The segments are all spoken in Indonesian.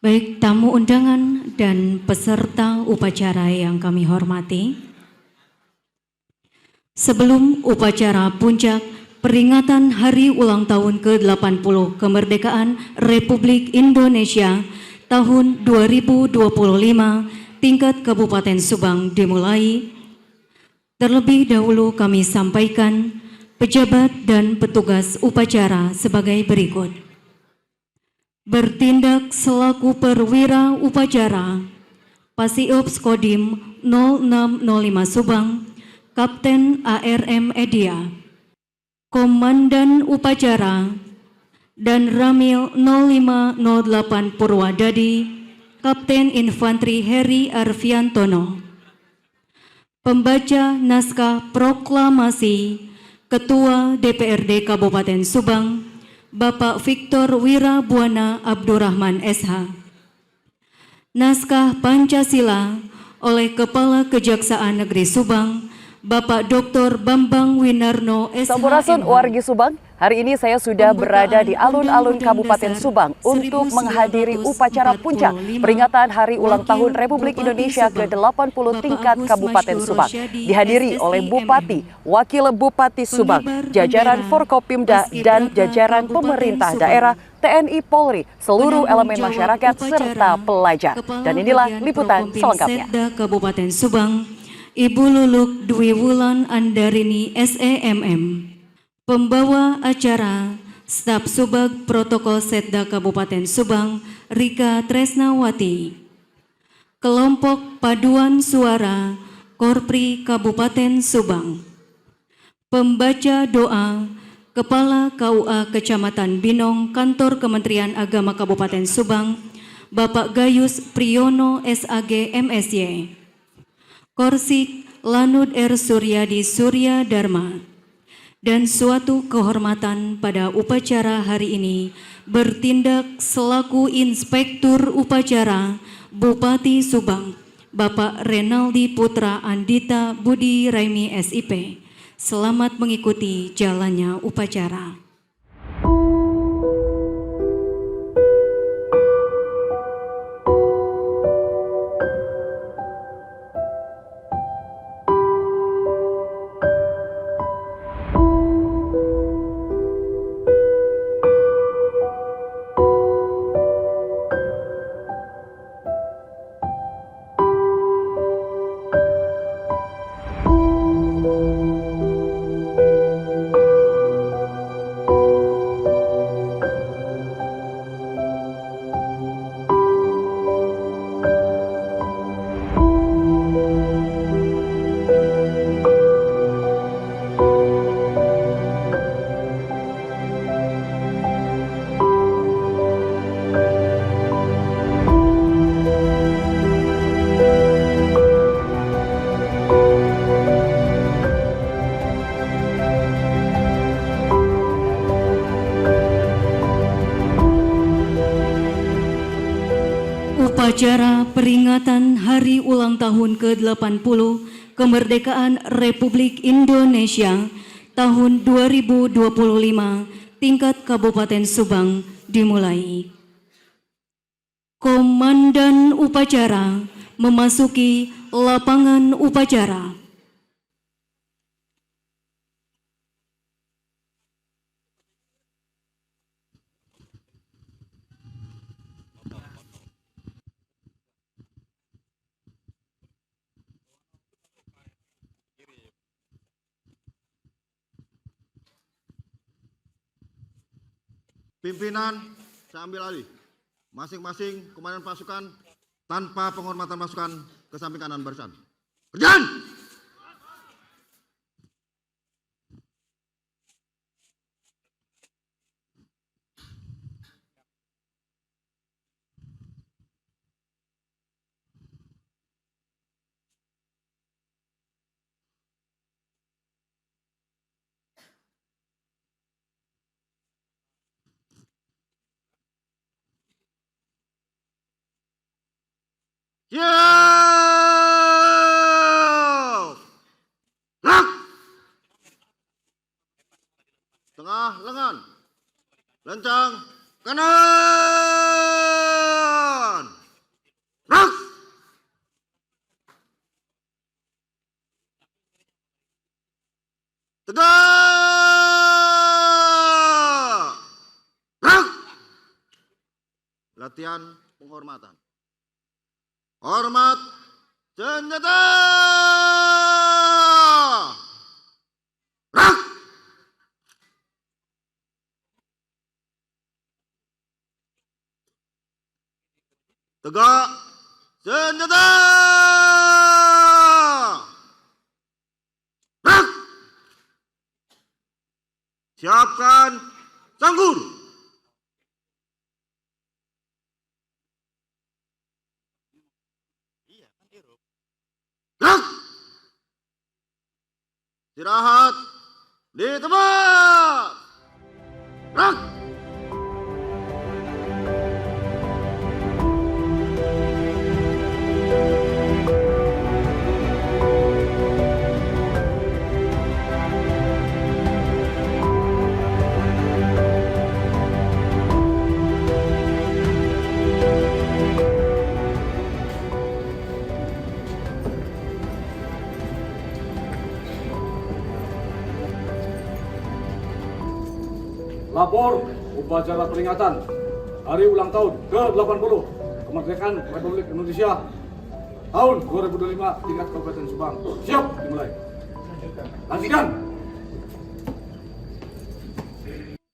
Baik tamu undangan dan peserta upacara yang kami hormati, sebelum upacara puncak peringatan Hari Ulang Tahun ke-80 Kemerdekaan Republik Indonesia tahun 2025 tingkat Kabupaten Subang dimulai, terlebih dahulu kami sampaikan pejabat dan petugas upacara sebagai berikut. Bertindak selaku perwira upacara, Pasiops Kodim 0605 Subang, Kapten ARM Edia. Komandan upacara, dan Ramil 0508 Purwadadi, Kapten Infanteri Heri Arfiantono. Pembaca naskah proklamasi Ketua DPRD Kabupaten Subang, Bapak Victor Wirabuana Abdurrahman SH. Naskah Pancasila oleh Kepala Kejaksaan Negeri Subang, Bapak Dr. Bambang Winarno SH. Sampurasun wargi Subang, hari ini saya sudah berada di alun-alun Kabupaten Subang untuk menghadiri upacara puncak peringatan Hari Ulang Tahun Republik Indonesia ke-80 tingkat Kabupaten Subang. Dihadiri oleh Bupati, Wakil Bupati Subang, jajaran Forkopimda dan jajaran pemerintah daerah, TNI Polri, seluruh elemen masyarakat serta pelajar. Dan inilah liputan selengkapnya. Kabupaten Subang, Ibu Luluk Dwi Wulan Andarini SEMM. Pembawa acara Staf Subag Protokol Setda Kabupaten Subang, Rika Tresnawati. Kelompok Paduan Suara Korpri Kabupaten Subang. Pembaca doa Kepala KUA Kecamatan Binong, Kantor Kementerian Agama Kabupaten Subang, Bapak Gayus Priyono SAG MSY. Korsik Lanud R. Suryadi Surya Dharma. Dan suatu kehormatan pada upacara hari ini bertindak selaku Inspektur Upacara Bupati Subang, Bapak Renaldi Putra Andita Budi Raimi SIP. Selamat mengikuti jalannya upacara. Upacara peringatan Hari Ulang Tahun ke-80 Kemerdekaan Republik Indonesia tahun 2025 tingkat Kabupaten Subang dimulai. Komandan upacara memasuki lapangan upacara. Pimpinan, saya ambil alih. Masing-masing komandan pasukan tanpa penghormatan pasukan ke samping kanan barisan. Kerjaan! Siap! Gerak! Tengah lengan. Lencang kanan. latihan penghormatan. Hormat senjata. Rak. Tegak senjata. Rak. Siapkan sanggur. Rak. Istirahat di tempat. Rak. Lapor upacara peringatan Hari Ulang Tahun ke-80 Kemerdekaan Republik Indonesia tahun 2005 tingkat Kabupaten Subang. Siap dimulai. Lanjutkan.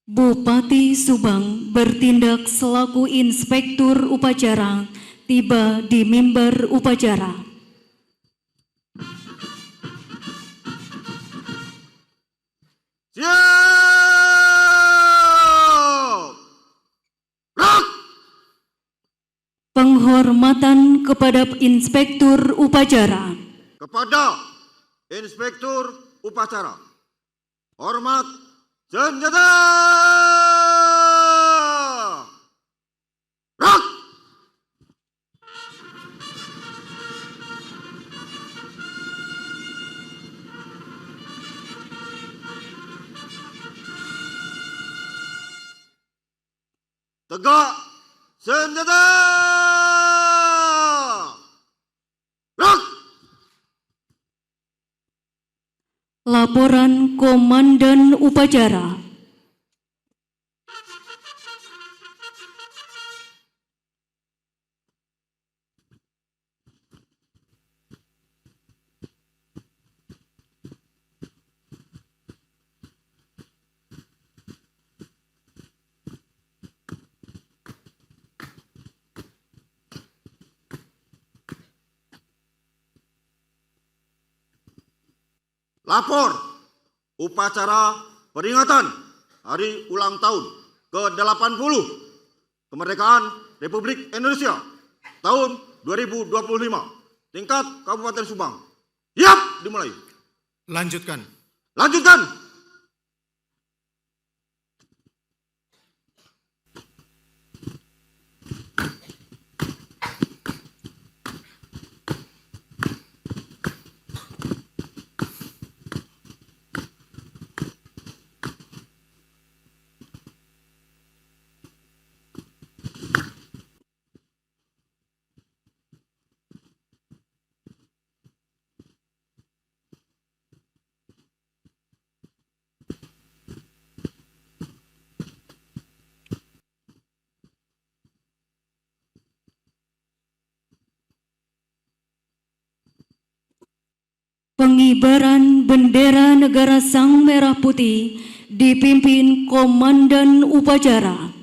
Bupati Subang bertindak selaku inspektur upacara tiba di mimbar upacara. Siap. Rak. Penghormatan kepada inspektur upacara. Kepada inspektur upacara. Hormat senjata. Rak. Tegak senjata. Rak. Laporan Komandan Upacara. Lapor upacara peringatan Hari Ulang Tahun ke-80 Kemerdekaan Republik Indonesia tahun 2025 tingkat Kabupaten Subang. Siap dimulai. Lanjutkan. Lanjutkan. Pengibaran bendera negara Sang Merah Putih dipimpin Komandan Upacara.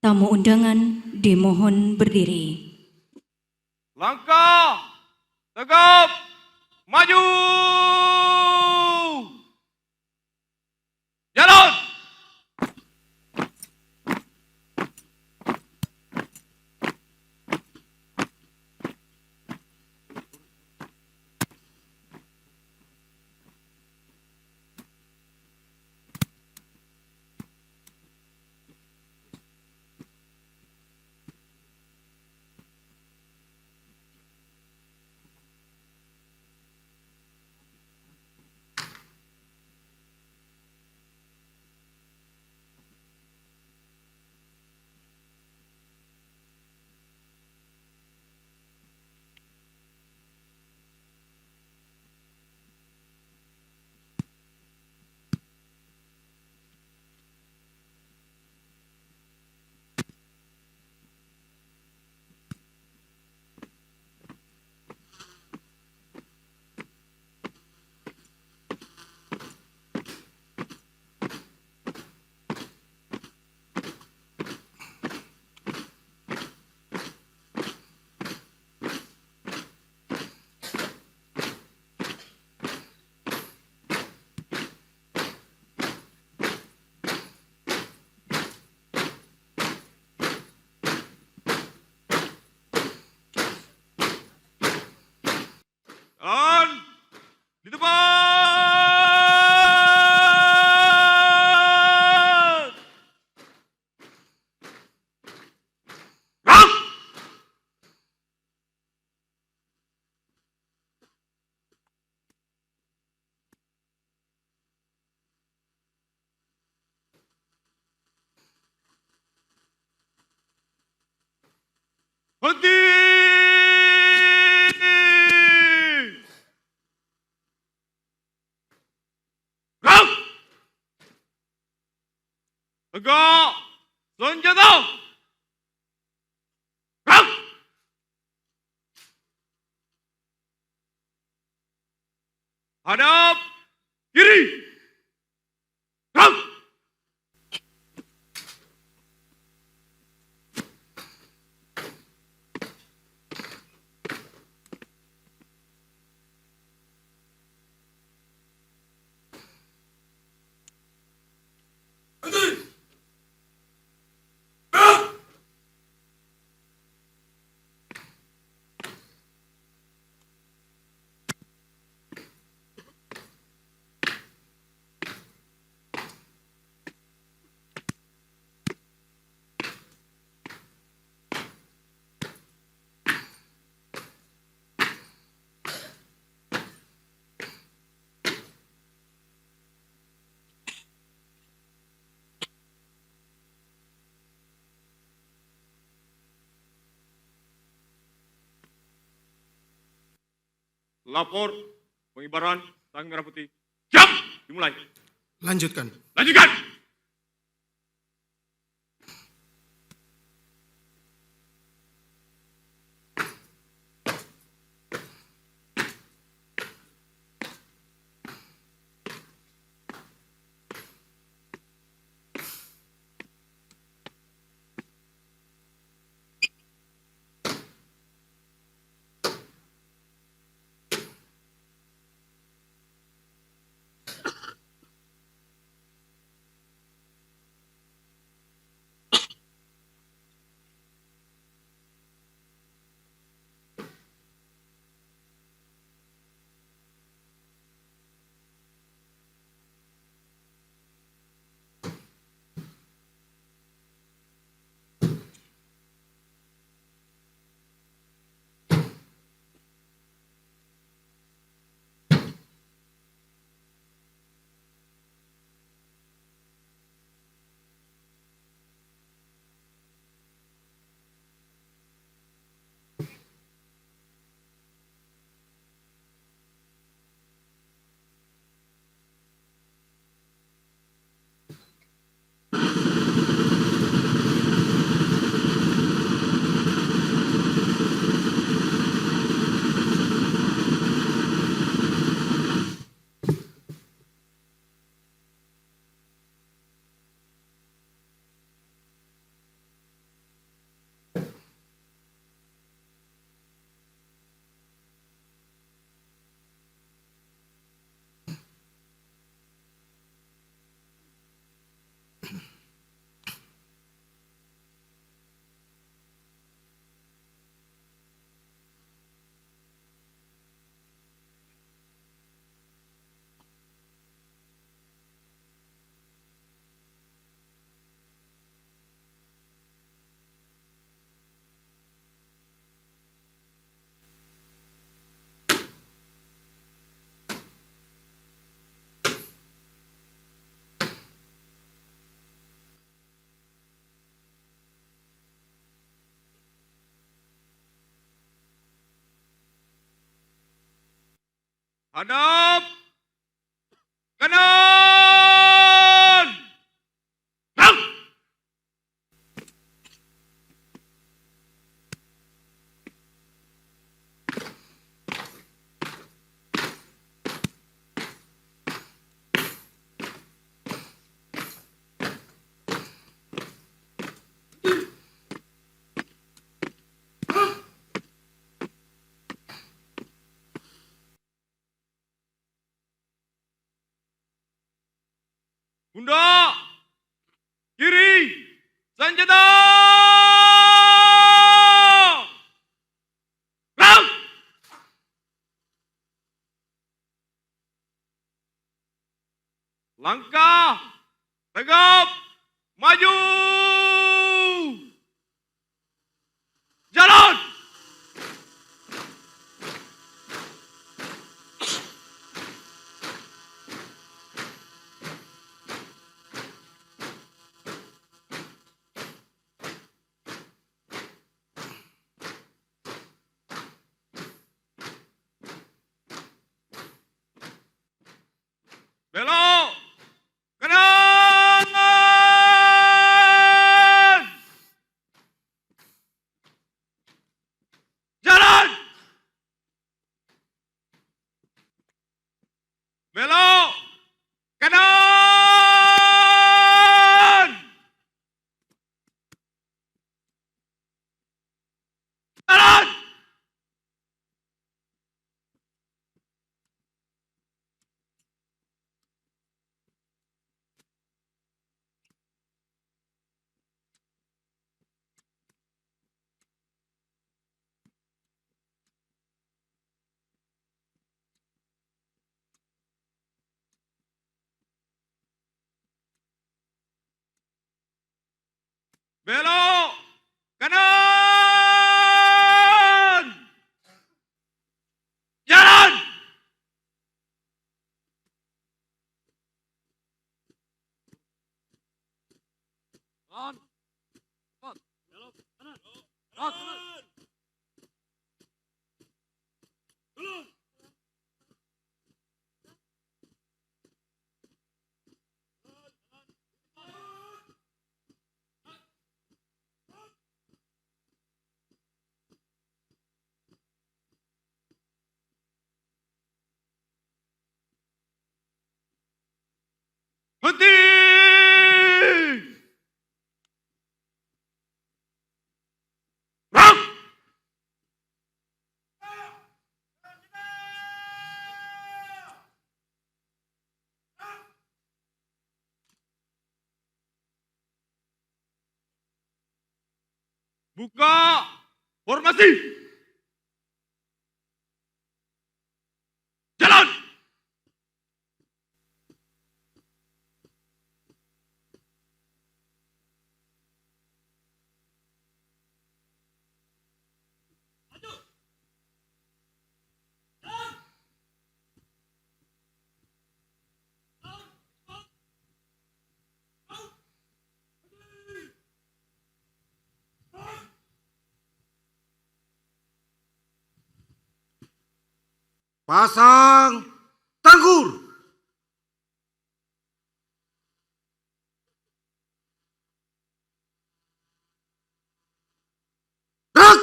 Tamu undangan dimohon berdiri. Langkah tegap maju. Jalan. Henti! Gerak! Tegak! Senjata! Gerak! Hadap kiri! Gerak! Lapor pengibaran sang merah putih. Siap! Dimulai. Lanjutkan. Lanjutkan! Hadap kanan! Gerak! Bunda! Kiri! Senjata! Gerak! Langkah! Tegap! Maju! Jalan! Belok kanan. Jalan. Henti. Rang. Buka formasi. Jalan. Pasang tangkur. Gerak.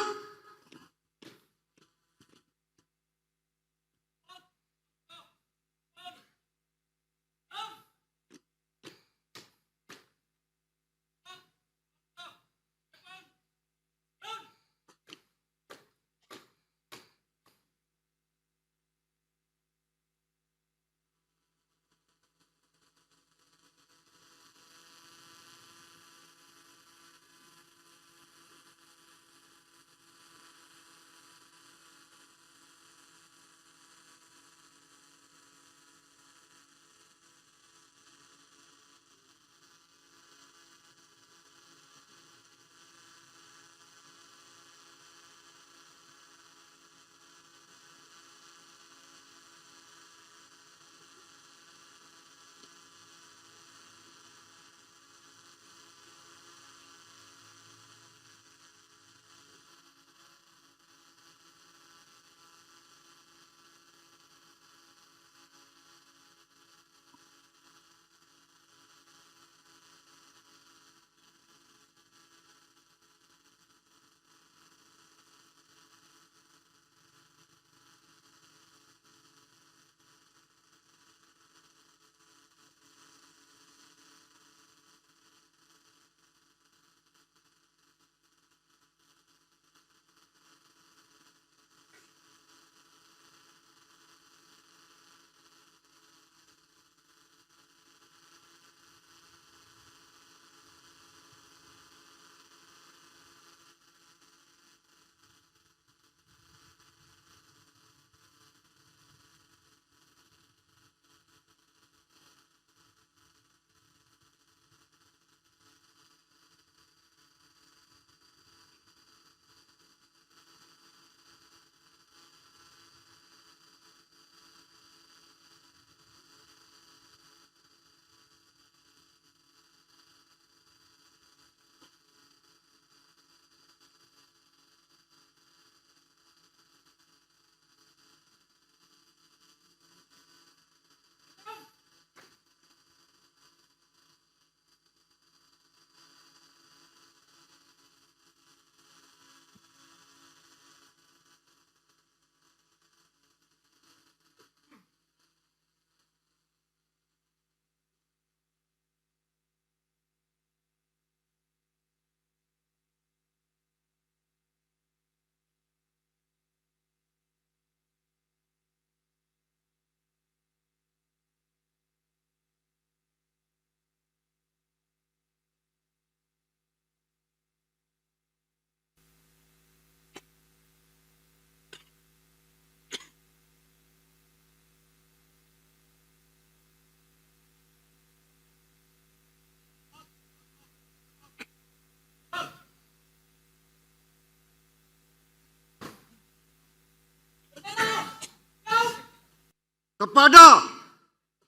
kepada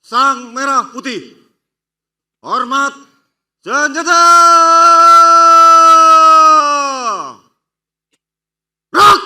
Sang Merah Putih. Hormat senjata. Gerak!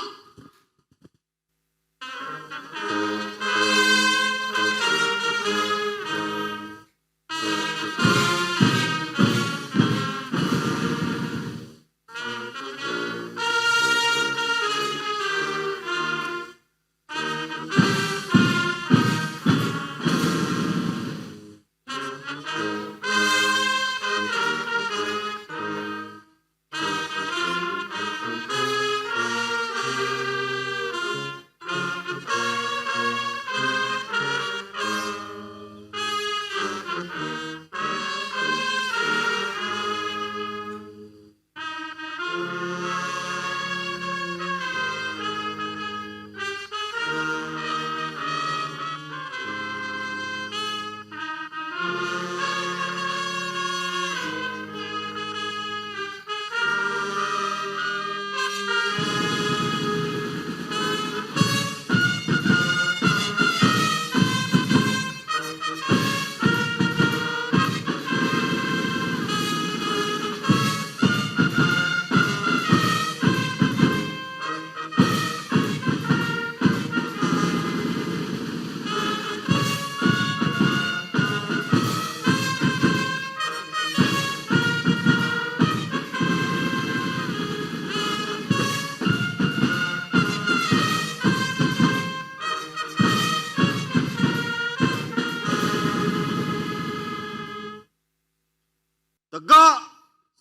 Tegak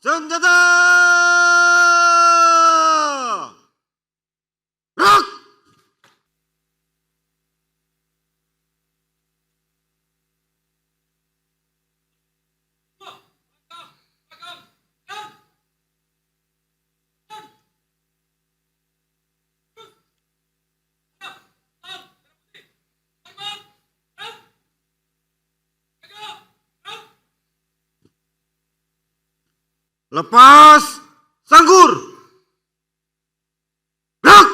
senjata. Gerak! Lepas sangkur. Gerak!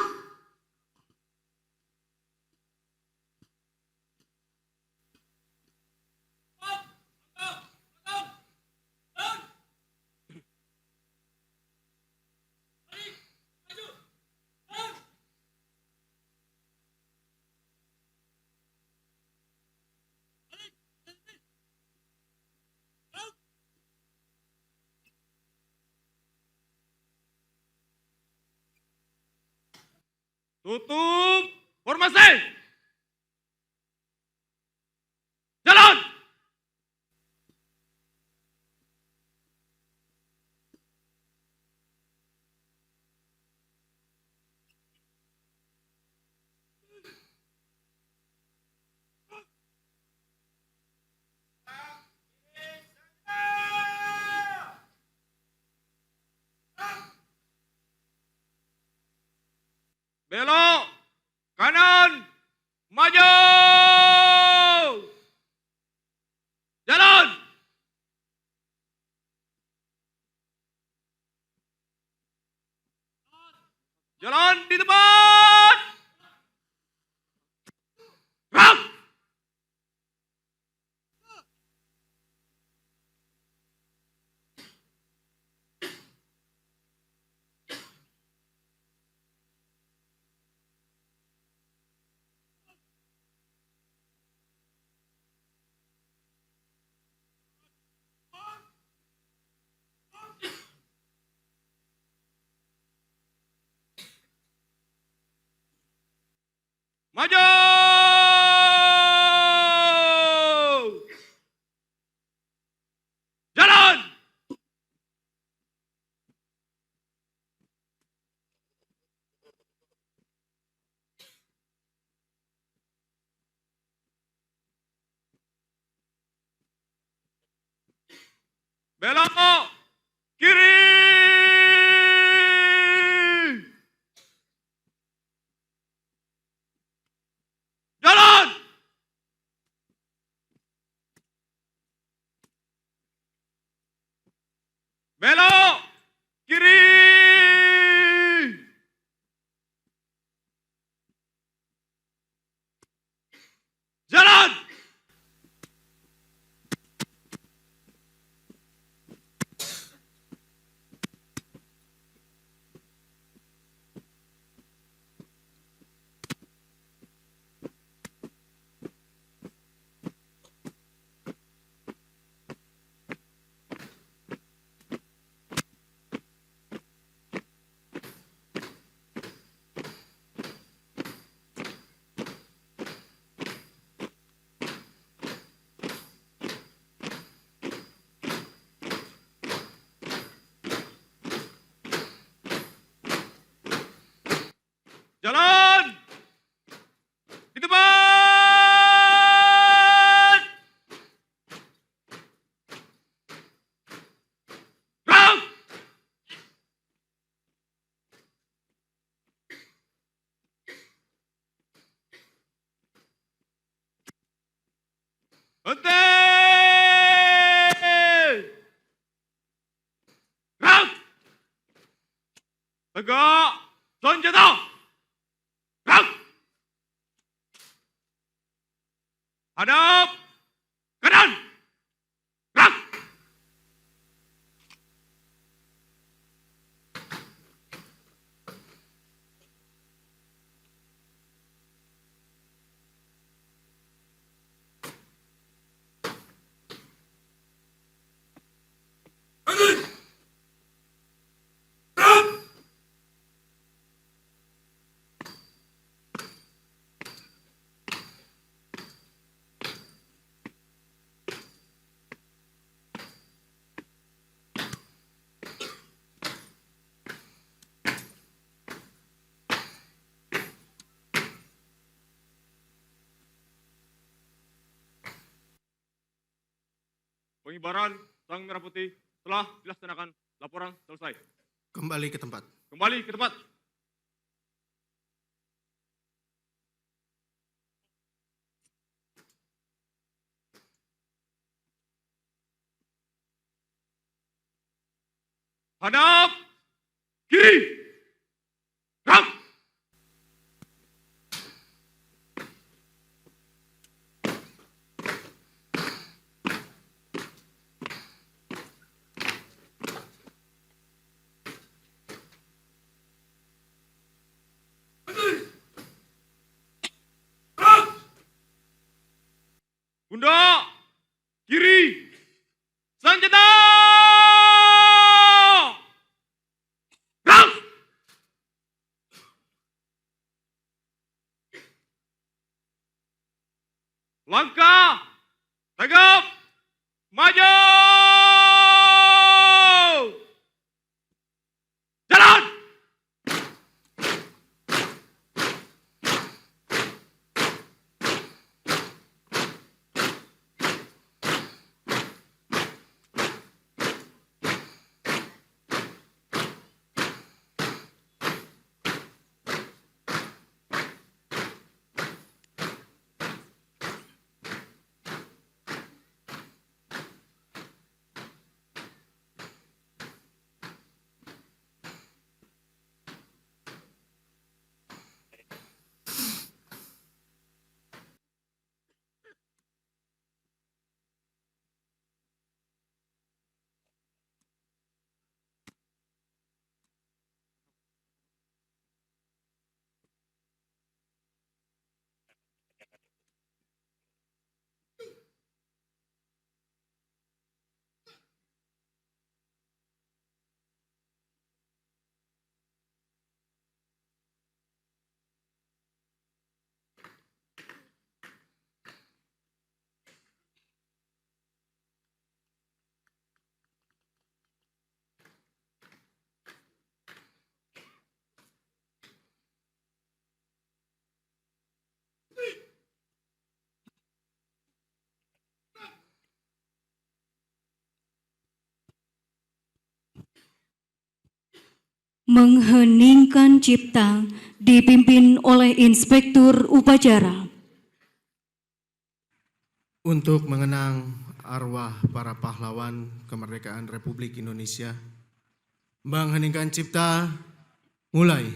Tutup formasi. Jalan. Belok kanan, maju, jalan, jalan di tempat, gerak, maju, jalan, belok kiri, jalan, belok kiri, jalan. Jalan! Di tempat! Gerak! Henti! Gerak! Tegak! Senjata! Gerak! Hadap! Kanan! Gerak! Pengibaran sang merah putih telah dilaksanakan. Laporan selesai. Kembali ke tempat. Kembali ke tempat. Hadap kiri. Gerak. Bunda kiri. Senjata! Gerak! Langkah tegap maju. Jalan! Mengheningkan cipta dipimpin oleh Inspektur Upacara. Untuk mengenang arwah para pahlawan kemerdekaan Republik Indonesia, mengheningkan cipta, mulai.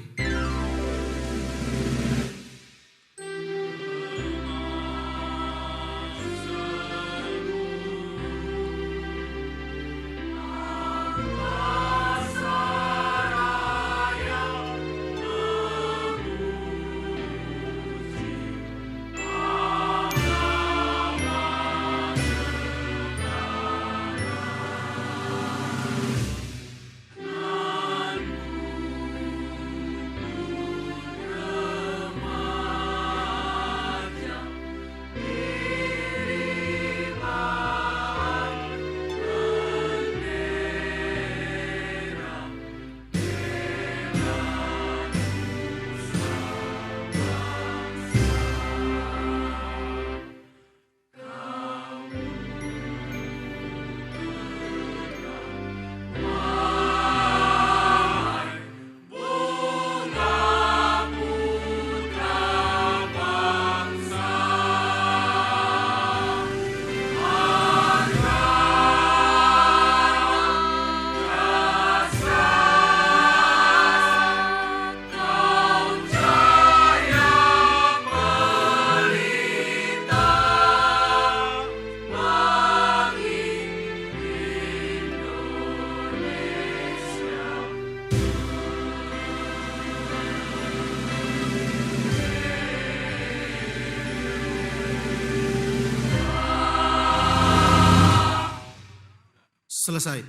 selesai.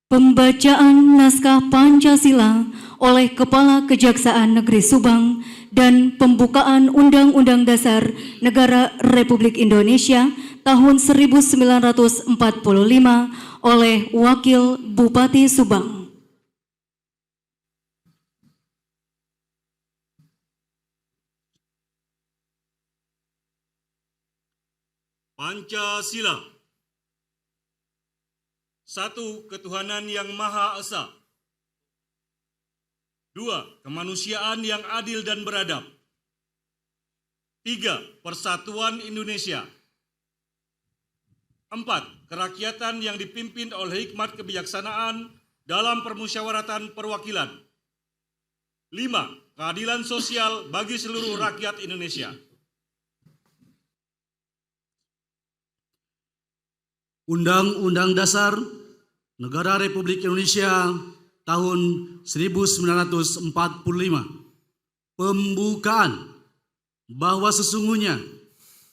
Pembacaan naskah Pancasila oleh Kepala Kejaksaan Negeri Subang dan pembukaan Undang-Undang Dasar Negara Republik Indonesia tahun 1945 oleh Wakil Bupati Subang. Pancasila. 1. Ketuhanan yang Maha Esa. 2. Kemanusiaan yang adil dan beradab. 3. Persatuan Indonesia. 4. Kerakyatan yang dipimpin oleh hikmat kebijaksanaan dalam permusyawaratan perwakilan. 5. Keadilan sosial bagi seluruh rakyat Indonesia. Undang-Undang Dasar Negara Republik Indonesia tahun 1945. Pembukaan bahwa sesungguhnya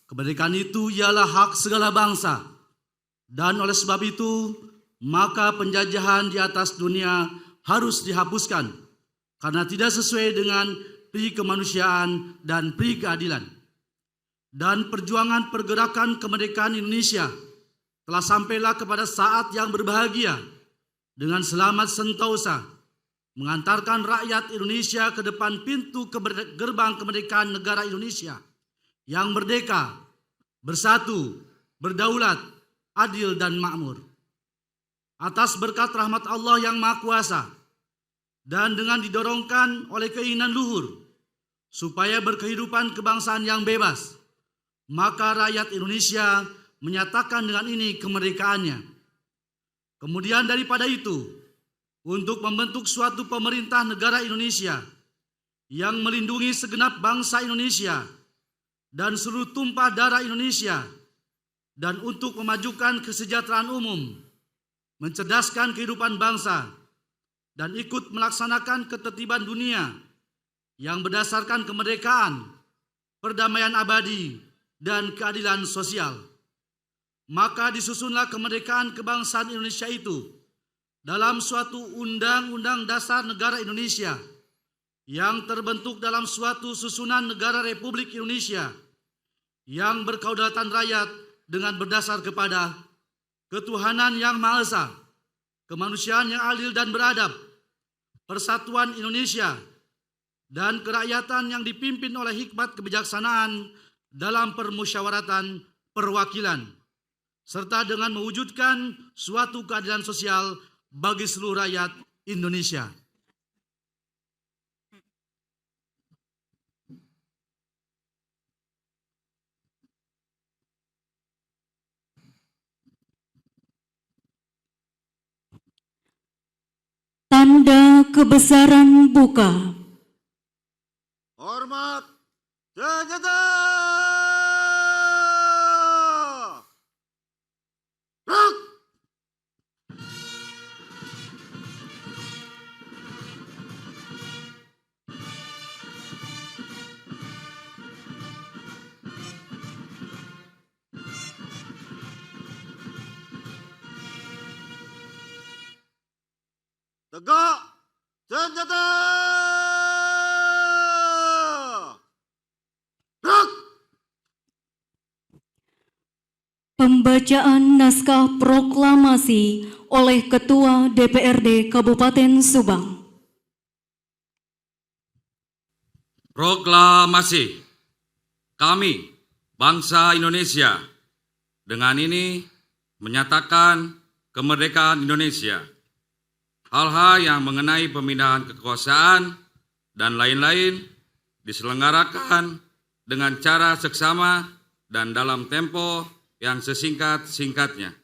kemerdekaan itu ialah hak segala bangsa, dan oleh sebab itu maka penjajahan di atas dunia harus dihapuskan karena tidak sesuai dengan pri kemanusiaan dan pri keadilan. Dan perjuangan pergerakan kemerdekaan Indonesia telah sampailah kepada saat yang berbahagia dengan selamat sentosa mengantarkan rakyat Indonesia ke depan pintu gerbang kemerdekaan negara Indonesia yang merdeka, bersatu, berdaulat, adil dan makmur. Atas berkat rahmat Allah yang Maha Kuasa dan dengan didorongkan oleh keinginan luhur supaya berkehidupan kebangsaan yang bebas, maka rakyat Indonesia menyatakan dengan ini kemerdekaannya. Kemudian daripada itu, untuk membentuk suatu pemerintah negara Indonesia yang melindungi segenap bangsa Indonesia dan seluruh tumpah darah Indonesia, dan untuk memajukan kesejahteraan umum, mencerdaskan kehidupan bangsa, dan ikut melaksanakan ketertiban dunia yang berdasarkan kemerdekaan, perdamaian abadi, dan keadilan sosial. Maka disusunlah kemerdekaan kebangsaan Indonesia itu dalam suatu Undang-Undang Dasar Negara Indonesia yang terbentuk dalam suatu susunan negara Republik Indonesia yang berkedaulatan rakyat dengan berdasar kepada ketuhanan yang Maha Esa, kemanusiaan yang adil dan beradab, persatuan Indonesia, dan kerakyatan yang dipimpin oleh hikmat kebijaksanaan dalam permusyawaratan perwakilan, serta dengan mewujudkan suatu keadilan sosial bagi seluruh rakyat Indonesia. Tanda kebesaran buka. Hormat senjata. Gerak. Tegak senjata. Gerak. Pembacaan naskah proklamasi oleh Ketua DPRD Kabupaten Subang. Proklamasi. Kami, bangsa Indonesia, dengan ini menyatakan kemerdekaan Indonesia. Hal-hal yang mengenai pemindahan kekuasaan dan lain-lain diselenggarakan dengan cara seksama dan dalam tempo yang sesingkat-singkatnya.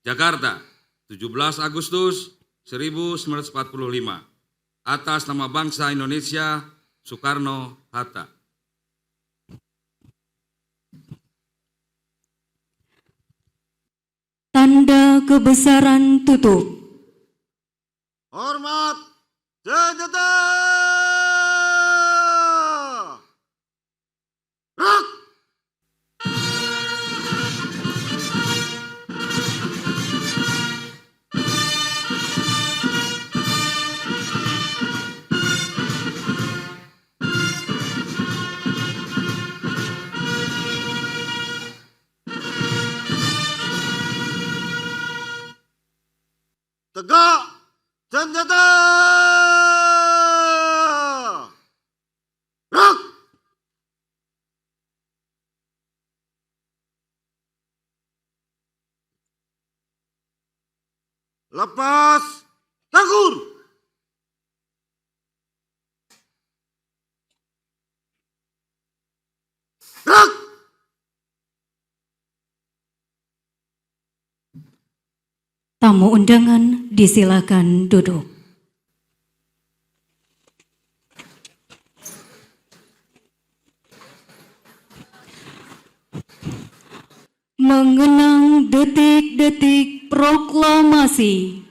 Jakarta, 17 Agustus 1945. Atas nama bangsa Indonesia, Soekarno-Hatta. Tanda kebesaran tutup. Hormat senjata. Gerak. senjata. Gerak. Lepas tangkur. Gerak. Tamu undangan disilakan duduk. Mengenang detik-detik proklamasi.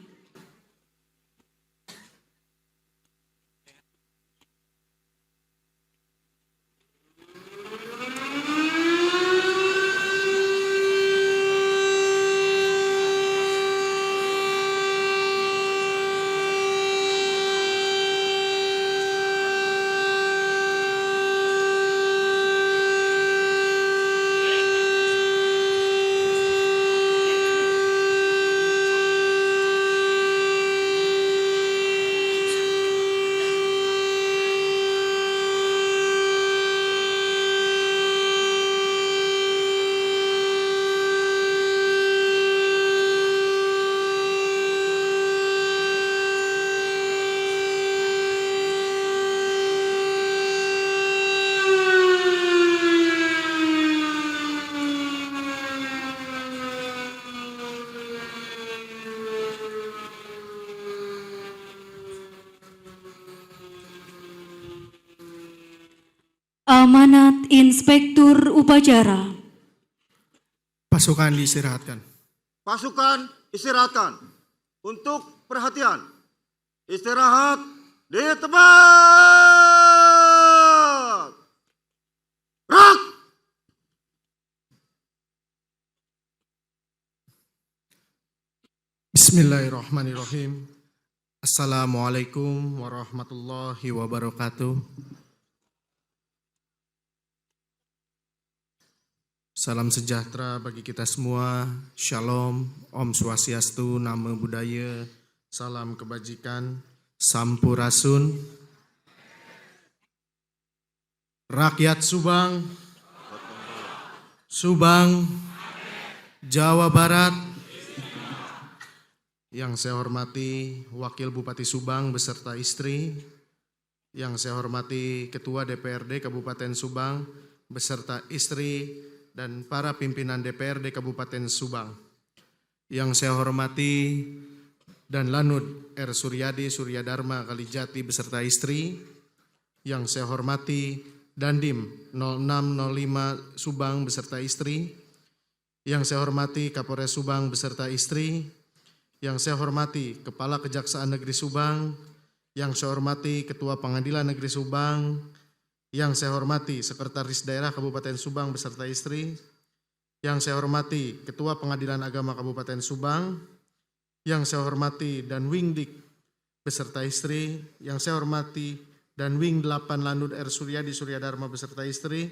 Amanat Inspektur Upacara. Pasukan diistirahatkan. Pasukan istirahatkan. Untuk perhatian. Istirahat di tempat. Gerak. Bismillahirrahmanirrahim. Assalamualaikum warahmatullahi wabarakatuh. Salam sejahtera bagi kita semua. Shalom, Om Swastiastu, Namo Buddhaya, salam kebajikan, Sampurasun. Rakyat Subang, Jawa Barat. Yang saya hormati Wakil Bupati Subang beserta istri. Yang saya hormati Ketua DPRD Kabupaten Subang beserta istri dan para pimpinan DPRD Kabupaten Subang. Yang saya hormati dan Lanut R. Suryadi Suryadharma Kalijati beserta istri. Yang saya hormati Dandim 0605 Subang beserta istri. Yang saya hormati Kapolres Subang beserta istri. Yang saya hormati Kepala Kejaksaan Negeri Subang. Yang saya hormati Ketua Pengadilan Negeri Subang. Yang saya hormati Sekretaris Daerah Kabupaten Subang beserta istri. Yang saya hormati Ketua Pengadilan Agama Kabupaten Subang. Yang saya hormati dan Wingdik beserta istri. Yang saya hormati dan Wing 8 Lanut R. Suryadi Suryadharma beserta istri.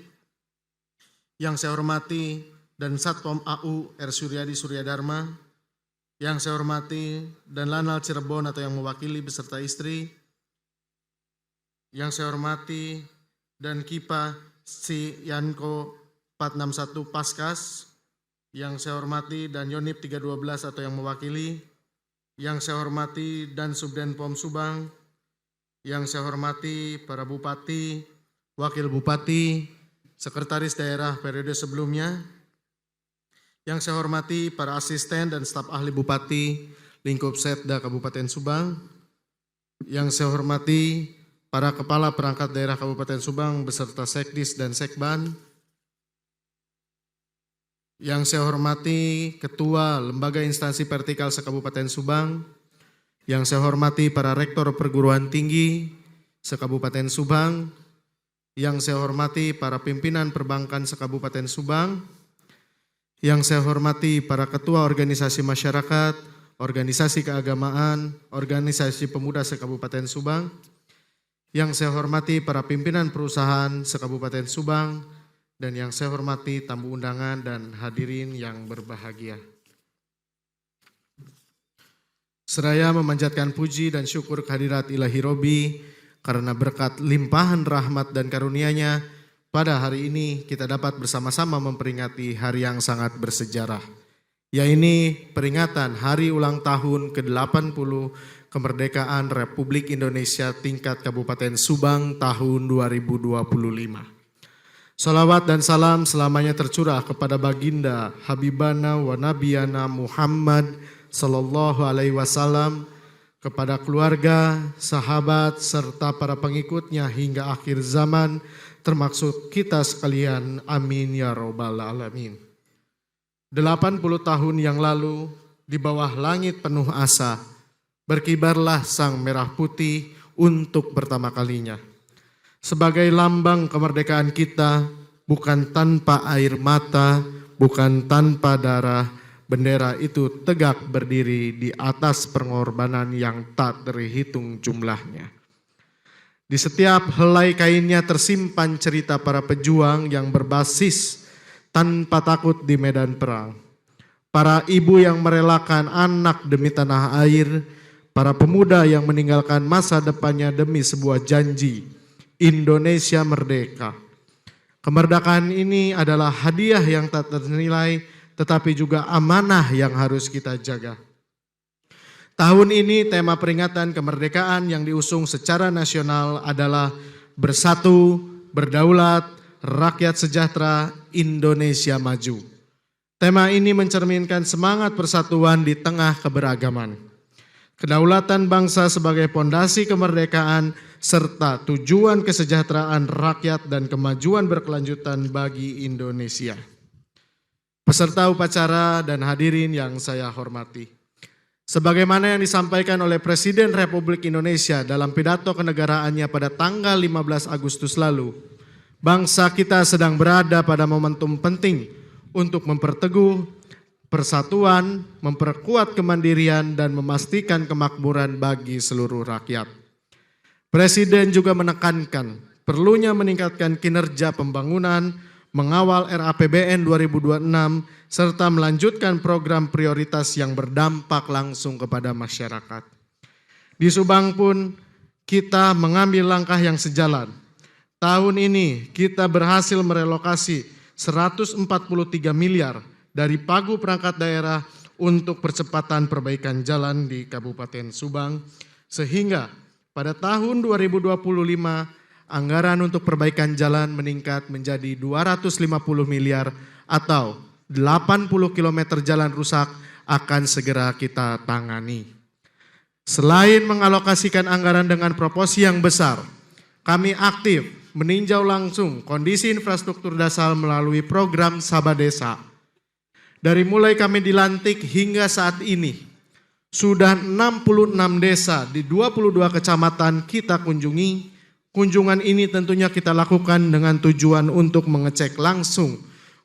Yang saya hormati dan Satpam AU R. Suryadi Suryadharma. Yang saya hormati dan Lanal Cirebon atau yang mewakili beserta istri. Yang saya hormati dan Kipa Si Yanko 461 Paskas. Yang saya hormati dan Yonip 312 atau yang mewakili. Yang saya hormati dan Subden Pom Subang. Yang saya hormati para bupati, wakil bupati, sekretaris daerah periode sebelumnya. Yang saya hormati para asisten dan staf ahli bupati lingkup Setda Kabupaten Subang. Yang saya hormati para kepala perangkat daerah Kabupaten Subang beserta Sekdis dan Sekban. Yang saya hormati Ketua Lembaga Instansi Vertikal se-Kabupaten Subang. Yang saya hormati para Rektor Perguruan Tinggi se-Kabupaten Subang. Yang saya hormati para pimpinan perbankan se-Kabupaten Subang. Yang saya hormati para Ketua Organisasi Masyarakat, Organisasi Keagamaan, Organisasi Pemuda se-Kabupaten Subang. Yang saya hormati para pimpinan perusahaan se-Kabupaten Subang, dan yang saya hormati tamu undangan dan hadirin yang berbahagia. Seraya memanjatkan puji dan syukur kehadirat Ilahi Robi karena berkat limpahan rahmat dan karunia-Nya, pada hari ini kita dapat bersama-sama memperingati hari yang sangat bersejarah, yaitu peringatan Hari Ulang Tahun ke-80 Kemerdekaan Republik Indonesia tingkat Kabupaten Subang tahun 2025. Salawat dan salam selamanya tercurah kepada Baginda Habibana wa Nabiyana Muhammad sallallahu alaihi wasallam, kepada keluarga, sahabat, serta para pengikutnya hingga akhir zaman, termasuk kita sekalian. Amin ya robbal alamin. 80 tahun yang lalu, di bawah langit penuh asa, berkibarlah sang merah putih untuk pertama kalinya. Sebagai lambang kemerdekaan kita, bukan tanpa air mata, bukan tanpa darah, bendera itu tegak berdiri di atas pengorbanan yang tak terhitung jumlahnya. Di setiap helai kainnya tersimpan cerita para pejuang yang berbasis tanpa takut di medan perang. Para ibu yang merelakan anak demi tanah air, para pemuda yang meninggalkan masa depannya demi sebuah janji, Indonesia merdeka. Kemerdekaan ini adalah hadiah yang tak ternilai, tetapi juga amanah yang harus kita jaga. Tahun ini tema peringatan kemerdekaan yang diusung secara nasional adalah Bersatu, Berdaulat, Rakyat Sejahtera, Indonesia Maju. Tema ini mencerminkan semangat persatuan di tengah keberagaman. Kedaulatan bangsa sebagai pondasi kemerdekaan serta tujuan kesejahteraan rakyat dan kemajuan berkelanjutan bagi Indonesia. Peserta upacara dan hadirin yang saya hormati. Sebagaimana yang disampaikan oleh Presiden Republik Indonesia dalam pidato kenegaraannya pada tanggal 15 Agustus lalu, bangsa kita sedang berada pada momentum penting untuk memperteguh persatuan, memperkuat kemandirian, dan memastikan kemakmuran bagi seluruh rakyat. Presiden juga menekankan perlunya meningkatkan kinerja pembangunan, mengawal RAPBN 2026, serta melanjutkan program prioritas yang berdampak langsung kepada masyarakat. Di Subang pun kita mengambil langkah yang sejalan. Tahun ini kita berhasil merelokasi 143 miliar dari pagu perangkat daerah untuk percepatan perbaikan jalan di Kabupaten Subang, sehingga pada tahun 2025 anggaran untuk perbaikan jalan meningkat menjadi 250 miliar atau 80 km jalan rusak akan segera kita tangani. Selain mengalokasikan anggaran dengan proporsi yang besar, kami aktif meninjau langsung kondisi infrastruktur dasar melalui program Sabadesa. Dari mulai kami dilantik hingga saat ini, sudah 66 desa di 22 kecamatan kita kunjungi. Kunjungan ini tentunya kita lakukan dengan tujuan untuk mengecek langsung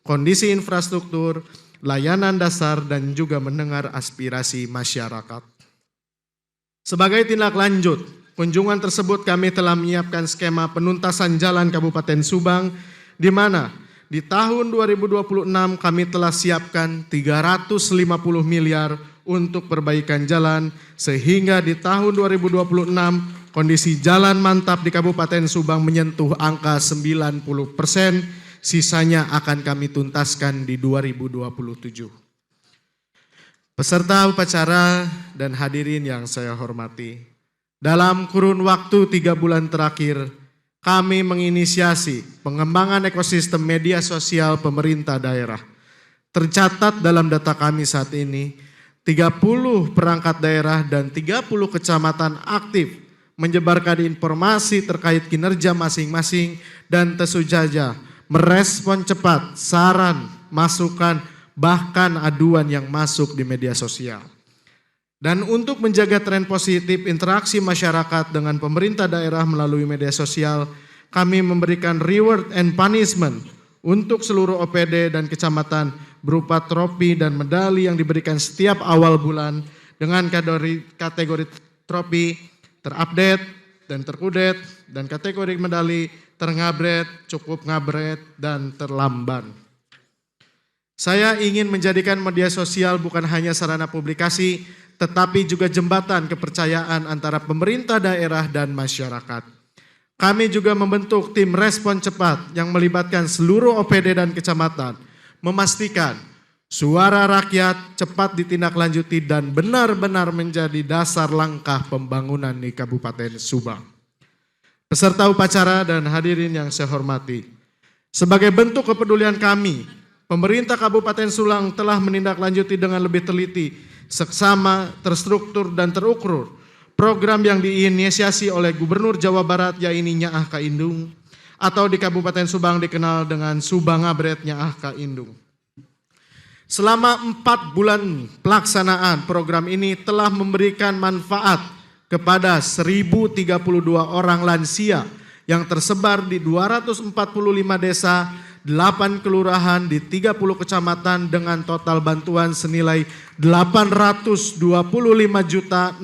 kondisi infrastruktur, layanan dasar, dan juga mendengar aspirasi masyarakat. Sebagai tindak lanjut, kunjungan tersebut kami telah menyiapkan skema penuntasan jalan Kabupaten Subang, di mana di tahun 2026 kami telah siapkan 350 miliar untuk perbaikan jalan, sehingga di tahun 2026 kondisi jalan mantap di Kabupaten Subang menyentuh angka 90%, sisanya akan kami tuntaskan di 2027. Peserta upacara dan hadirin yang saya hormati, dalam kurun waktu 3 bulan terakhir, kami menginisiasi pengembangan ekosistem media sosial pemerintah daerah. Tercatat dalam data kami saat ini, 30 perangkat daerah dan 30 kecamatan aktif menyebarkan informasi terkait kinerja masing-masing dan tentu saja merespon cepat saran, masukan, bahkan aduan yang masuk di media sosial. Dan untuk menjaga tren positif interaksi masyarakat dengan pemerintah daerah melalui media sosial, kami memberikan reward and punishment untuk seluruh OPD dan kecamatan berupa trofi dan medali yang diberikan setiap awal bulan dengan kategori trofi terupdate dan terkudet, dan kategori medali terngabret, cukup ngabret, dan terlamban. Saya ingin menjadikan media sosial bukan hanya sarana publikasi, tetapi juga jembatan kepercayaan antara pemerintah daerah dan masyarakat. Kami juga membentuk tim respon cepat yang melibatkan seluruh OPD dan kecamatan, memastikan suara rakyat cepat ditindaklanjuti dan benar-benar menjadi dasar langkah pembangunan di Kabupaten Subang. Peserta upacara dan hadirin yang saya hormati, sebagai bentuk kepedulian kami, pemerintah Kabupaten Subang telah menindaklanjuti dengan lebih teliti, seksama, terstruktur, dan terukur program yang diinisiasi oleh Gubernur Jawa Barat yaitu Nyaah Ka Indung, atau di Kabupaten Subang dikenal dengan Subang Abret Nyaah Ka Indung. Selama 4 bulan pelaksanaan program ini telah memberikan manfaat kepada 1.032 orang lansia yang tersebar di 245 desa, 8 kelurahan di 30 kecamatan dengan total bantuan senilai Rp825.600.000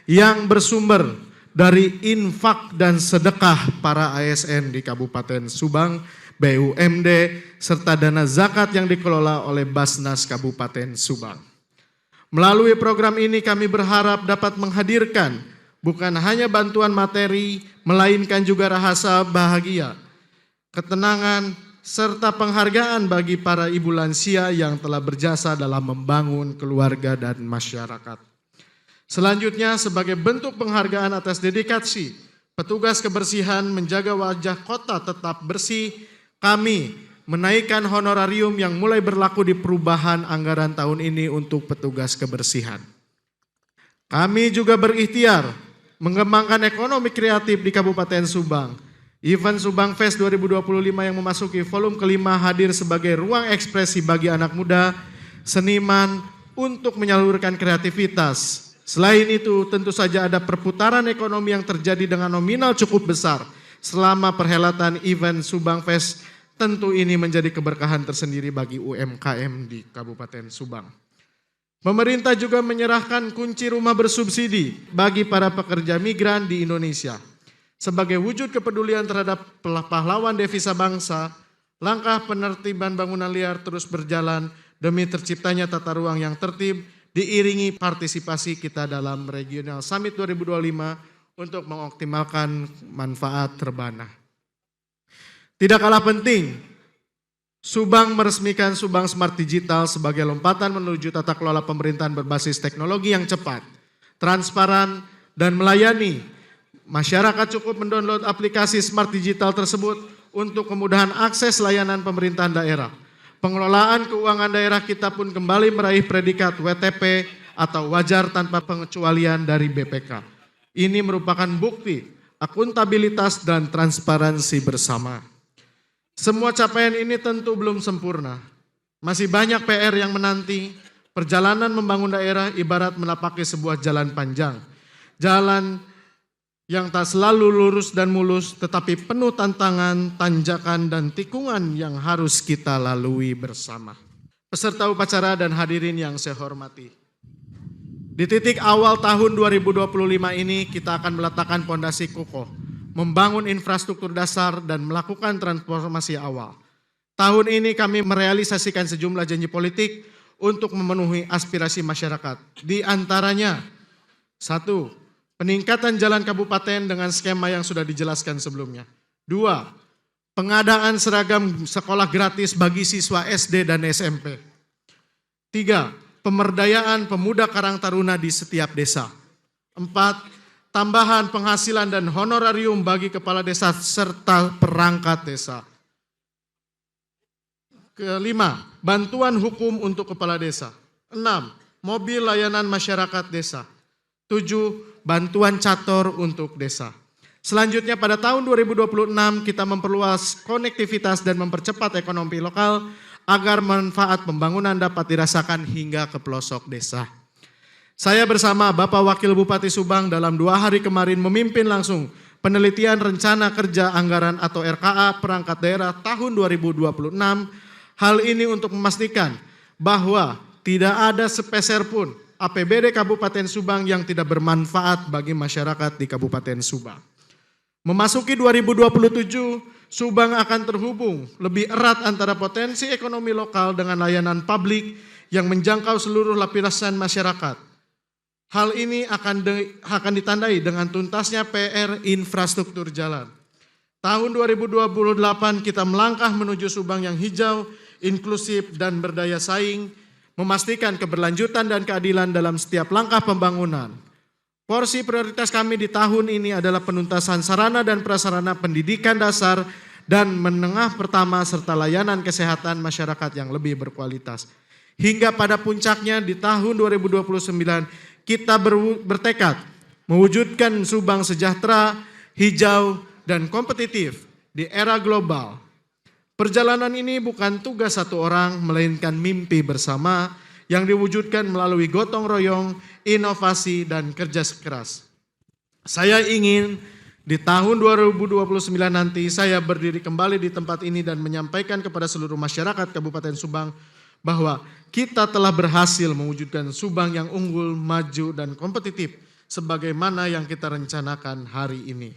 yang bersumber dari infak dan sedekah para ASN di Kabupaten Subang, BUMD, serta dana zakat yang dikelola oleh Basnas Kabupaten Subang. Melalui program ini kami berharap dapat menghadirkan bukan hanya bantuan materi, melainkan juga rasa bahagia, ketenangan, serta penghargaan bagi para ibu lansia yang telah berjasa dalam membangun keluarga dan masyarakat. Selanjutnya, sebagai bentuk penghargaan atas dedikasi petugas kebersihan menjaga wajah kota tetap bersih, kami menaikkan honorarium yang mulai berlaku di perubahan anggaran tahun ini untuk petugas kebersihan. Kami juga berikhtiar mengembangkan ekonomi kreatif di Kabupaten Subang. Event Subang Fest 2025 yang memasuki volume kelima hadir sebagai ruang ekspresi bagi anak muda, seniman untuk menyalurkan kreativitas. Selain itu, tentu saja ada perputaran ekonomi yang terjadi dengan nominal cukup besar selama perhelatan event Subang Fest. Tentu ini menjadi keberkahan tersendiri bagi UMKM di Kabupaten Subang. Pemerintah juga menyerahkan kunci rumah bersubsidi bagi para pekerja migran di Indonesia. Sebagai wujud kepedulian terhadap pahlawan devisa bangsa, langkah penertiban bangunan liar terus berjalan demi terciptanya tata ruang yang tertib, diiringi partisipasi kita dalam Regional Summit 2025 untuk mengoptimalkan manfaat rebana. Tidak kalah penting, Subang meresmikan Subang Smart Digital sebagai lompatan menuju tata kelola pemerintahan berbasis teknologi yang cepat, transparan, dan melayani. Masyarakat cukup mendownload aplikasi Smart Digital tersebut untuk kemudahan akses layanan pemerintahan daerah. Pengelolaan keuangan daerah kita pun kembali meraih predikat WTP atau wajar tanpa pengecualian dari BPK. Ini merupakan bukti akuntabilitas dan transparansi bersama. Semua capaian ini tentu belum sempurna. Masih banyak PR yang menanti. Perjalanan membangun daerah ibarat menapaki sebuah jalan panjang. Jalan yang tak selalu lurus dan mulus, tetapi penuh tantangan, tanjakan, dan tikungan yang harus kita lalui bersama. Peserta upacara dan hadirin yang saya hormati. Di titik awal tahun 2025 ini kita akan meletakkan pondasi kokoh, membangun infrastruktur dasar dan melakukan transformasi awal. Tahun ini kami merealisasikan sejumlah janji politik untuk memenuhi aspirasi masyarakat. Di antaranya, 1. Peningkatan jalan kabupaten dengan skema yang sudah dijelaskan sebelumnya. 2. Pengadaan seragam sekolah gratis bagi siswa SD dan SMP. 3. Pemberdayaan pemuda Karang Taruna di setiap desa. 4. Tambahan penghasilan dan honorarium bagi kepala desa serta perangkat desa. 5. Bantuan hukum untuk kepala desa. 6. Mobil layanan masyarakat desa. 7. Bantuan cator untuk desa. Selanjutnya pada tahun 2026 kita memperluas konektivitas dan mempercepat ekonomi lokal agar manfaat pembangunan dapat dirasakan hingga ke pelosok desa. Saya bersama Bapak Wakil Bupati Subang dalam 2 hari kemarin memimpin langsung penelitian rencana kerja anggaran atau RKA perangkat daerah tahun 2026. Hal ini untuk memastikan bahwa tidak ada sepeser pun APBD Kabupaten Subang yang tidak bermanfaat bagi masyarakat di Kabupaten Subang. Memasuki 2027, Subang akan terhubung lebih erat antara potensi ekonomi lokal dengan layanan publik yang menjangkau seluruh lapisan masyarakat. Hal ini akan ditandai dengan tuntasnya PR infrastruktur jalan. Tahun 2028 kita melangkah menuju Subang yang hijau, inklusif, dan berdaya saing, memastikan keberlanjutan dan keadilan dalam setiap langkah pembangunan. Porsi prioritas kami di tahun ini adalah penuntasan sarana dan prasarana pendidikan dasar dan menengah pertama serta layanan kesehatan masyarakat yang lebih berkualitas. Hingga pada puncaknya di tahun 2029 kita bertekad mewujudkan Subang sejahtera, hijau, dan kompetitif di era global. Perjalanan ini bukan tugas satu orang, melainkan mimpi bersama yang diwujudkan melalui gotong royong, inovasi, dan kerja keras. Saya ingin di tahun 2029 nanti saya berdiri kembali di tempat ini dan menyampaikan kepada seluruh masyarakat Kabupaten Subang bahwa kita telah berhasil mewujudkan Subang yang unggul, maju, dan kompetitif sebagaimana yang kita rencanakan hari ini.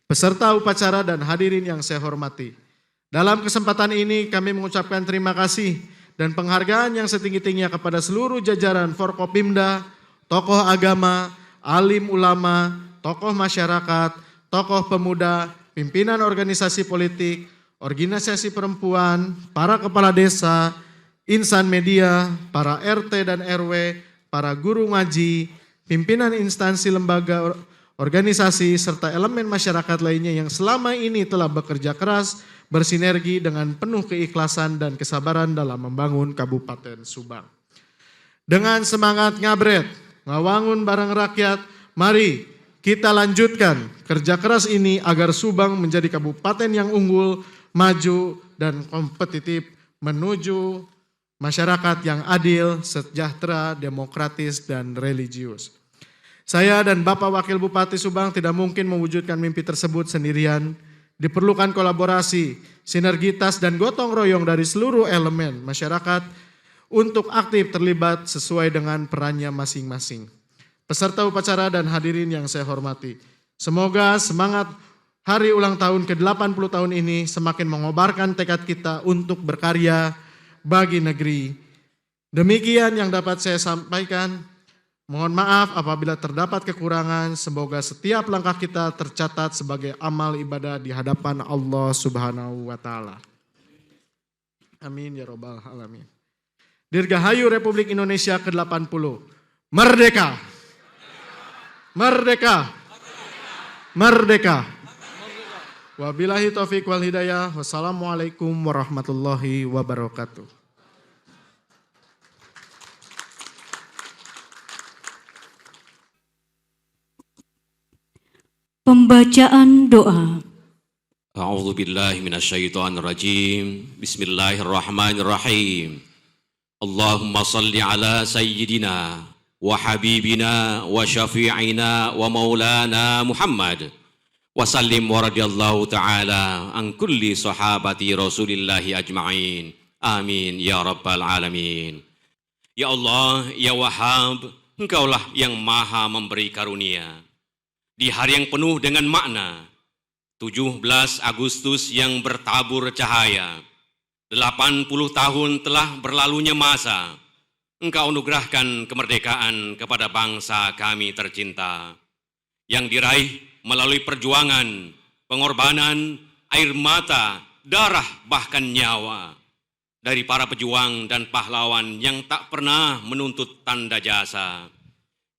Peserta upacara dan hadirin yang saya hormati, dalam kesempatan ini kami mengucapkan terima kasih dan penghargaan yang setinggi-tingginya kepada seluruh jajaran Forkopimda, tokoh agama, alim ulama, tokoh masyarakat, tokoh pemuda, pimpinan organisasi politik, organisasi perempuan, para kepala desa, insan media, para RT dan RW, para guru ngaji, pimpinan instansi lembaga organisasi, serta elemen masyarakat lainnya yang selama ini telah bekerja keras, bersinergi dengan penuh keikhlasan dan kesabaran dalam membangun Kabupaten Subang. Dengan semangat ngabret, ngawangun bareng rakyat, mari kita lanjutkan kerja keras ini agar Subang menjadi kabupaten yang unggul, maju, dan kompetitif menuju masyarakat yang adil, sejahtera, demokratis, dan religius. Saya dan Bapak Wakil Bupati Subang tidak mungkin mewujudkan mimpi tersebut sendirian. Diperlukan kolaborasi, sinergitas, dan gotong royong dari seluruh elemen masyarakat untuk aktif terlibat sesuai dengan perannya masing-masing. Peserta upacara dan hadirin yang saya hormati, semoga semangat hari ulang tahun ke-80 tahun ini semakin mengobarkan tekad kita untuk berkarya bagi negeri. Demikian yang dapat saya sampaikan. Mohon maaf apabila terdapat kekurangan. Semoga setiap langkah kita tercatat sebagai amal ibadah di hadapan Allah Subhanahu wa Ta'ala. Amin ya Rabbal Alamin. Dirgahayu Republik Indonesia ke-80. Merdeka! Merdeka! Merdeka! Wabillahi taufiq wal hidayah. Wassalamualaikum warahmatullahi wabarakatuh. Pembacaan doa. A'udzu billahi minasyaitonir rajim. Bismillahirrahmanirrahim. Allahumma salli ala sayyidina wa habibina wa syafi'ina wa maulana Muhammad wa sallim wa radiyallahu ta'ala an kulli sahabati Rasulillahi ajma'in. Amin ya rabbal alamin. Ya Allah, ya Wahhab, Engkaulah yang maha memberi karunia. Di hari yang penuh dengan makna, 17 Agustus yang bertabur cahaya, 80 tahun telah berlalunya masa, Engkau anugerahkan kemerdekaan kepada bangsa kami tercinta, yang diraih melalui perjuangan, pengorbanan, air mata, darah, bahkan nyawa, dari para pejuang dan pahlawan yang tak pernah menuntut tanda jasa.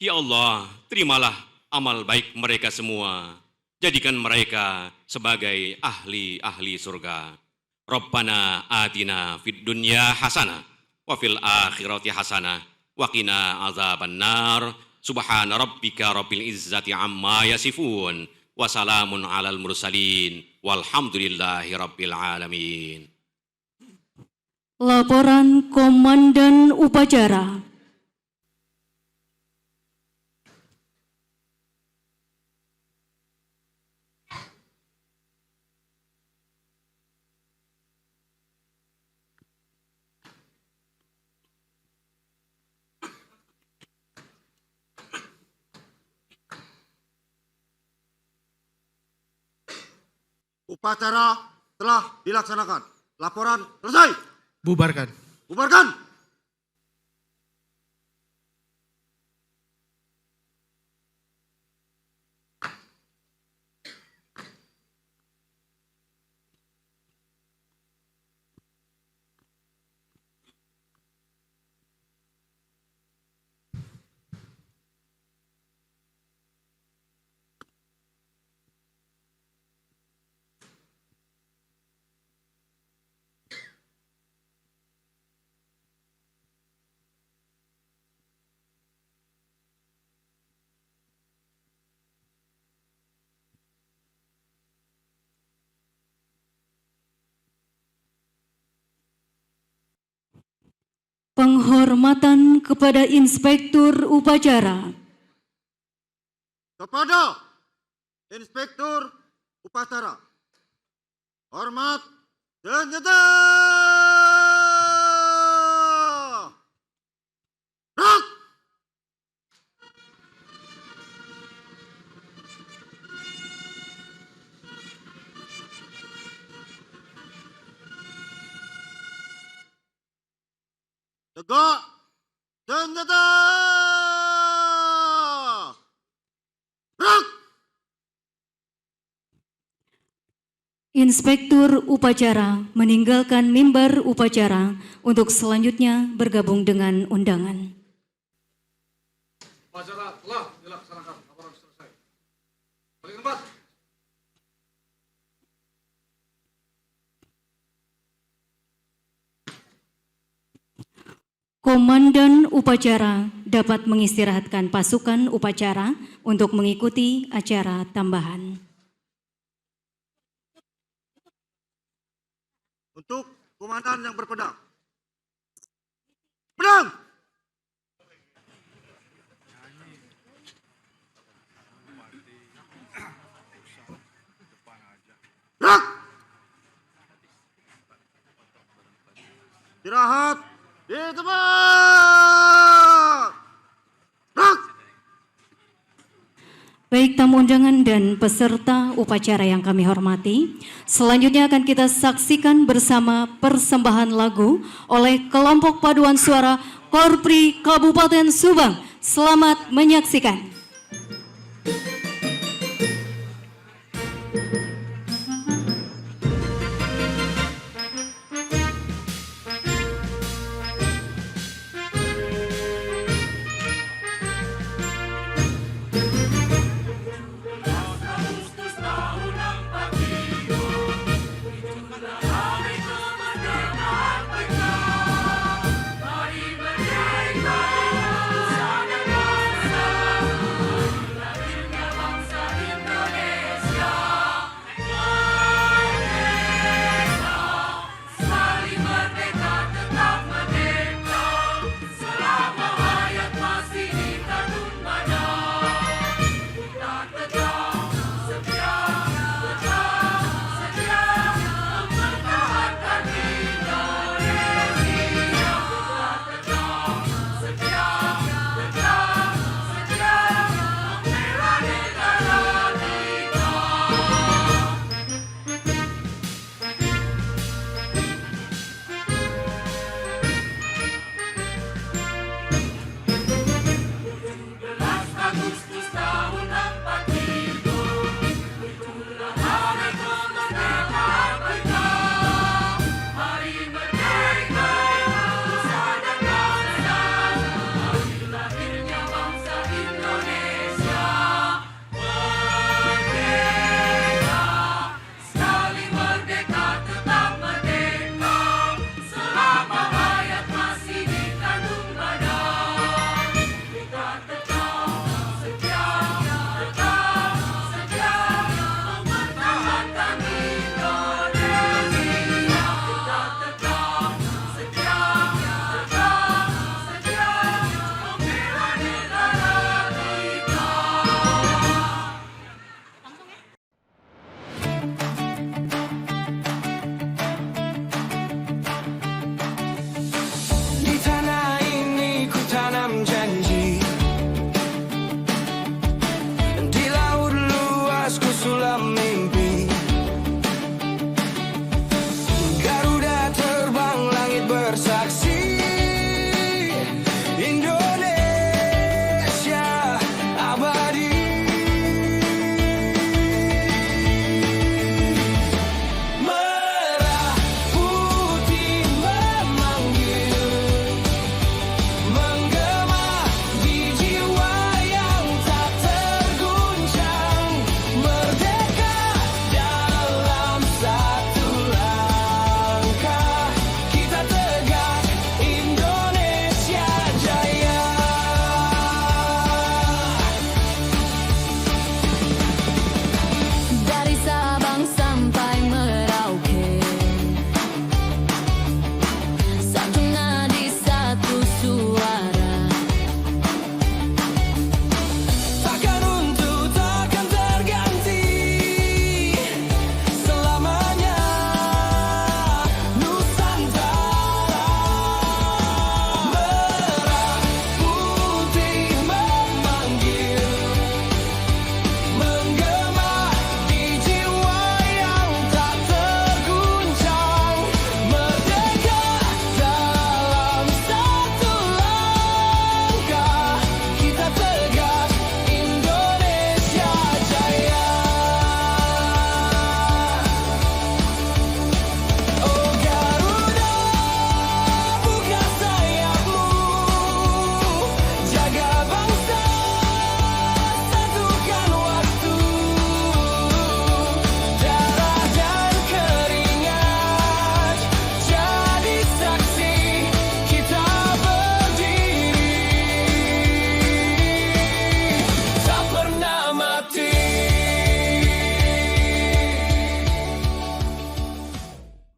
Ya Allah, terimalah amal baik mereka semua, jadikan mereka sebagai ahli-ahli surga. Rabbana atina fid dunya hasanah wa fil akhirati hasanah wa qina azabannar. Subhana rabbika rabbil izzati amma yasifun wa salamun alal mursalin walhamdulillahi rabbil alamin. Laporan Komandan Upacara. Upacara telah dilaksanakan. Laporan selesai. Bubarkan. Bubarkan. Penghormatan kepada Inspektur Upacara. Kepada Inspektur Upacara. Hormat senjata. Rak! Tegak senjata. Rak! Inspektur Upacara meninggalkan mimbar upacara untuk selanjutnya bergabung dengan undangan. Upacara telah dilaksanakan. Laporan selesai. Balik tempat. Komandan upacara dapat mengistirahatkan pasukan upacara untuk mengikuti acara tambahan. Untuk komandan yang berpedang. Pedang! Rak! Istirahat di tempat! Rak! Baik tamu undangan dan peserta upacara yang kami hormati, selanjutnya akan kita saksikan bersama persembahan lagu oleh kelompok paduan suara Korpri Kabupaten Subang. Selamat menyaksikan.